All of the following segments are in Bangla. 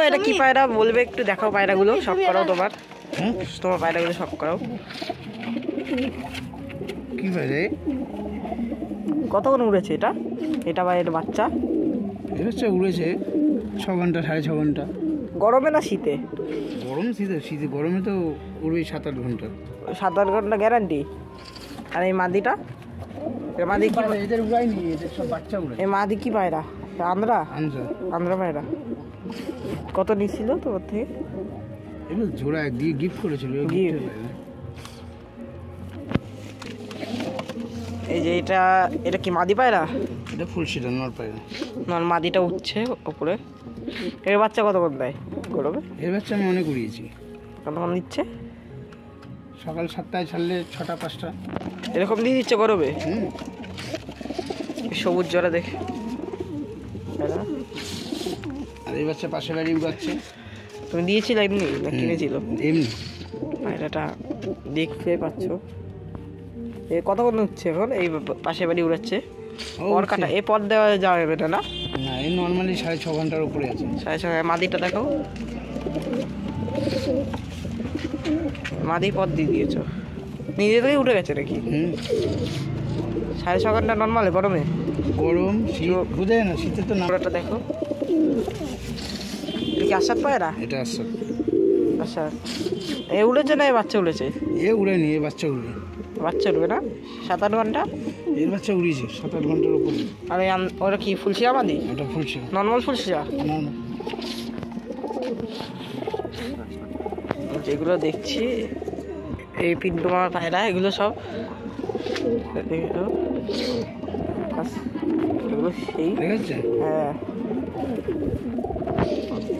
এটা কি পায়রা বলবে একটু দেখাও, পায়রাগুলো সব করাও তোমার। তোমার পায়রাগুলো সব করাও। কি পায়রা? কতক্ষণ উড়েছে এটা? এটা বা এর বাচ্চা উড়েছে 6 ঘন্টা 6.5 ঘন্টা। গরমে না শীতে? গরম শীতে, শীতে গরমে তো উড়বে 7-8 ঘন্টা। 7-8 ঘন্টা গ্যারান্টি। আর এই মাদিটা, এর মাদি কি? এদের উড়াইনি, এদের সব বাচ্চা উড়ে। এই মাদি কি পায়রা? আন্দ্রা পায়রা। কত নিছিল তোমার থেকে? এগুলো জোড়া দিয়ে গিফট করেছিল। এই যে এটা কি মাদি পায়রা? এটা ফুলশিরা নর পায়রা। মাদিটা উঠছে উপরে। এর বাচ্চা কতক্ষণ দেয় গরমে? এর বাচ্চা আমি অনেক উড়িয়েছি। কতক্ষণ দিচ্ছে? সকাল 7টায় ছাড়লে 6টা 5টা এরকম দিয়ে দিচ্ছে গরমে। সবুজ জোড়া দেখে। আর এই বাচ্চা পাশে বাড়ি উড়াচ্ছে। তুমি দিয়েছিলে এমনি না কিনেছিল? এমনি। পায়রাটা দেখতে পাচ্ছ এ কতক্ষণ উঠছে এখন? এই পাশে বাড়ি উড়াচ্ছে। পর কাটা এ পর দেওয়া যাবে না? না, এই নর্মালি 6.5 ঘন্টার উপরে আছে। 6.5। মাদিটা দেখাও। মাদি পর দিয়ে দিয়েছ, নিজে থেকেই উঠে গেছে নাকি? 6.5 ঘন্টা নর্মালে গরমে? গরম শীত বুঝে না, শীতে তো না। ওটা দেখো, কি আসাদ পায়রা? এটা আসাদ। আচ্ছা, এ উড়েছে না এ বাচ্চা উড়েছে? এ উড়েনি, এ বাচ্চা উড়বে। বাচ্চা উড়বে না? 7-8 ঘন্টা? এর বাচ্চা উড়িয়েছে 7-8 ঘন্টার উপরে। আর ওটা কি ফুলশিরা মাদি? ওটা ফুলশিরা, নর্মাল ফুলশিরা। না যেগুলো দেখছি এই পিন্টু মামা পায়রা, এগুলো সব এগুলো সেই। ঠিক আছে। হ্যাঁ,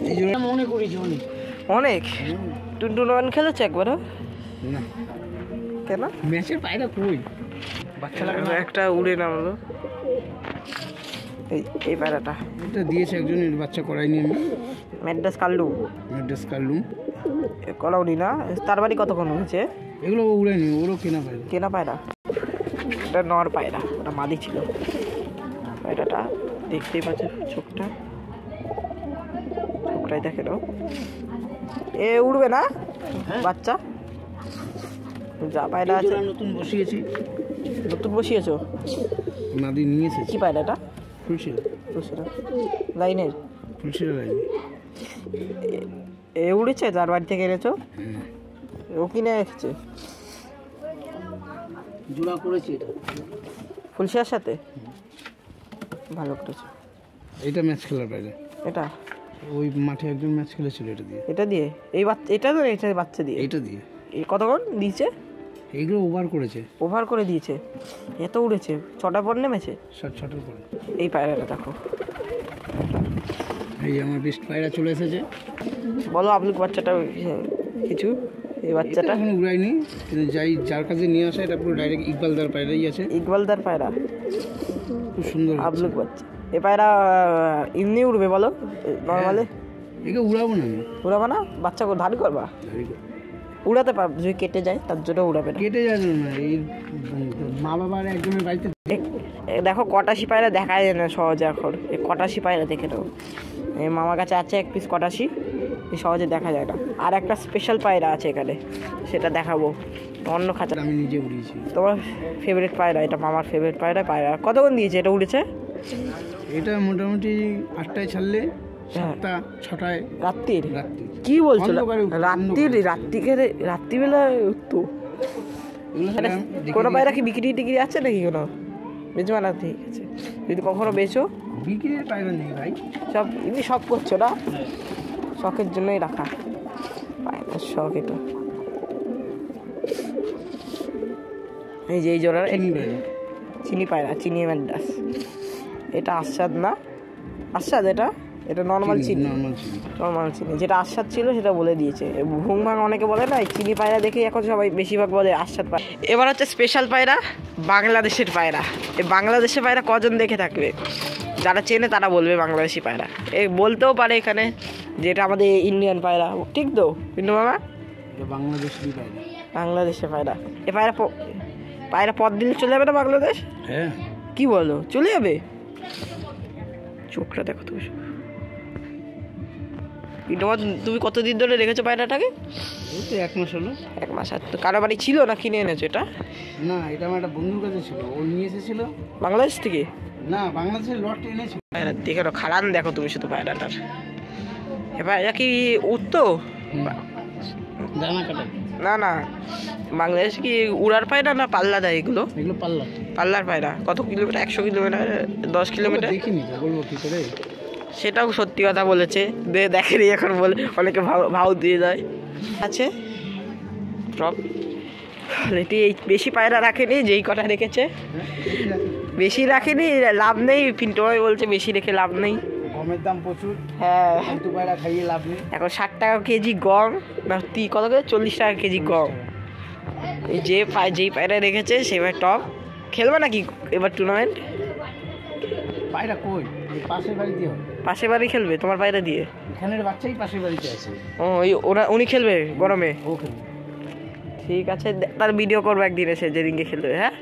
এই জন্য মনে করেছি অনেক। টুনটুন খেলেছে একবারও না? কেন? ম্যাচের পায়রা কই বাচ্চা লাগে? একটা উড়ে নামলো এই পায়রাটা। এটা দিয়েছে একজন, এর বাচ্চা করাইনি আমি। ম্যাড্রাস কাল্লুম করাওনি না? তার বাড়ি কতক্ষণ হয়েছে? এগুলো উড়েনি, ওরও কেনা পায়রা। এটা নর পায়রা, ওটা মাদি ছিল। পায়রাটা দেখতেই পাচ্ছ, চোখটাই দেখে নাও। এ উড়বে না বাচ্চা? যা পায়রা আছে নতুন বসিয়েছো? মাদি নিয়ে এসেছি। কি পায়রা এটা? ফুলশিরা লাইনের। এ উড়েছে যার বাড়ি থেকে এনেছো? ও কিনে রেখেছে? জোড়া করেছি এটা ফুলশিরার সাথে। ভালো করেছে। এটা ম্যাচ খেলার পায়রা। এটা ওই মাঠে একজন ম্যাচ খেলেছিল এটা দিয়ে। এই এটা তো এটা বাচ্চা দিয়ে। এটা দিয়ে এই কতক্ষণ দিয়েছে? এইগুলো ওভার করে দিয়েছে। এত উড়েছে। 6টা পর নেমেছে? 6টার পরে। এই পায়রাটা দেখো। এই আমার বেস্ট পায়রা চলে এসেছে। বলো আপলুক বাচ্চাটা কিছু। এই বাচ্চাটা এখন উড়াইনি, কিন্তু যার কাছে নিয়ে আসে এটা পুরো ডাইরেক্ট ইকবালদার পায়রাই আছে। ইকবালদার পায়রা খুব সুন্দর আপলুক বাচ্চা। এই পায়রা এমনি উড়বে বলো নর্মালে? একে উড়াবো না। উড়াবো না? বাচ্চা ধারি করবা? উড়াতে পারবে, যদি কেটে যায় তার জন্য উড়াবে না। কেটে যাবে না, এই মা বাবার একজনের বাড়িতে দেখো কটাশি পায়রা দেখা যায় না সহজে এখন। এই কটাশি পায়রা দেখে নাও। এই মামার কাছে আছে এক পিস কটাশি, সহজে দেখা যায় না। আর একটা স্পেশাল পায়রা আছে এখানে, সেটা দেখাবো অন্য খাঁচা। আমি নিজে উড়িয়েছি। তোমার ফেভারিট পায়রা এটা? মামার ফেভারিট পায়রা। কতক্ষণ দিয়েছে এটা উড়েছে? এটা মোটামুটি 8টায় ছাড়লে 7টা 6টায় রাত্রি। কি বলছো? রাত্রিবেলা তো কোনো পায়রা কি বিক্রি টিক্রি আছে নাকি? কোনো বেচবা না? ঠিক আছে, যদি কখনো বেচো। বিক্রির পায়রা নেই ভাই, সব এমনি শখ করছো না? শখের জন্যই রাখা পায়রার শখ এটা। এই যে এই জোড়ার চিনি পায়রা, চিনি ম্যাড্রাস। এটা আস্বাদ না? আস্বাদ এটা নর্মাল চিনি। যেটা আস্বাদ ছিল সেটা বলে দিয়েছে। ঘুম ভাঙ অনেকে বলে না, চিনি পায়রা দেখে এখন সবাই বেশিরভাগ বলে আস্বাদ পায়রা। এবার হচ্ছে স্পেশাল পায়রা, বাংলাদেশের পায়রা। এই বাংলাদেশের পায়রা কজন দেখে থাকবে? যারা চেনে তারা বলবে বাংলাদেশি পায়রা। বলতেও পারে এখানে যে এটা আমাদের ইন্ডিয়ান পায়রা, ঠিক তো কিন্তু মামা? বাংলাদেশের পায়রা। এ পায়রা পথ দিলে চলে যাবে না বাংলাদেশ? হ্যাঁ। কি বলো, চলে যাবে? চোখটা দেখো তো, তোমার তুমি কতদিন ধরে রেখেছো পায়রাটাকে? এই তো 1 মাস হলো। 1 মাস। আর তো কারো বাড়ি ছিল না কিনে এনেছো এটা? না, এটা আমার একটা বন্ধুর কাছে ছিল, ও নিয়ে এসেছিল। বাংলাদেশ থেকে? না, বাংলাদেশের লট এনেছিল। পায়রা দেখে নাও, খাড়ান দেখো তুমি শুধু পায়রাটার। এবার এটা কি উঠতো? দানা কাটা। না না, বাংলাদেশ কি উড়ার পায়রা না পাল্লা দেয় এগুলো? এগুলো পাল্লা। পাল্লার পায়রা। কত কিলোমিটার? 100 kilometre, 10 kilometre? দেখিনি তো, বলবো কি করে। সেটাও সত্যি কথা বলেছে, দেখেনি এখন বলে অনেকে ভাও দিয়ে যায়। আছে টপ এটি এই বেশি পায়রা রাখেনি, যেই কটা রেখেছে বেশি রাখেনি, লাভ নেই। পিন্টু ভাই বলছে বেশি রেখে লাভ নেই, গমের দাম প্রচুর। হ্যাঁ, ফালতু পায়রা খাইয়ে লাভ নেই। এখন 60 টাকা কেজি গম, না কত করে 40 টাকা কেজি গম। এই যেই পায়রা রেখেছে সেই ভাই টপ। খেলবে নাকি এবার টুর্নামেন্ট? পায়রা কই? এই পাশের বাড়িতে হবে। পাশের বাড়ি খেলবে তোমার পায়রা দিয়ে? এখানের বাচ্চাই পাশের বাড়িতে আছে। ও উনি খেলবে গরমে? ও খেলবে। ঠিক আছে, তার ভিডিও করবো একদিন এসে, যেদিনকে খেলবে। হ্যাঁ।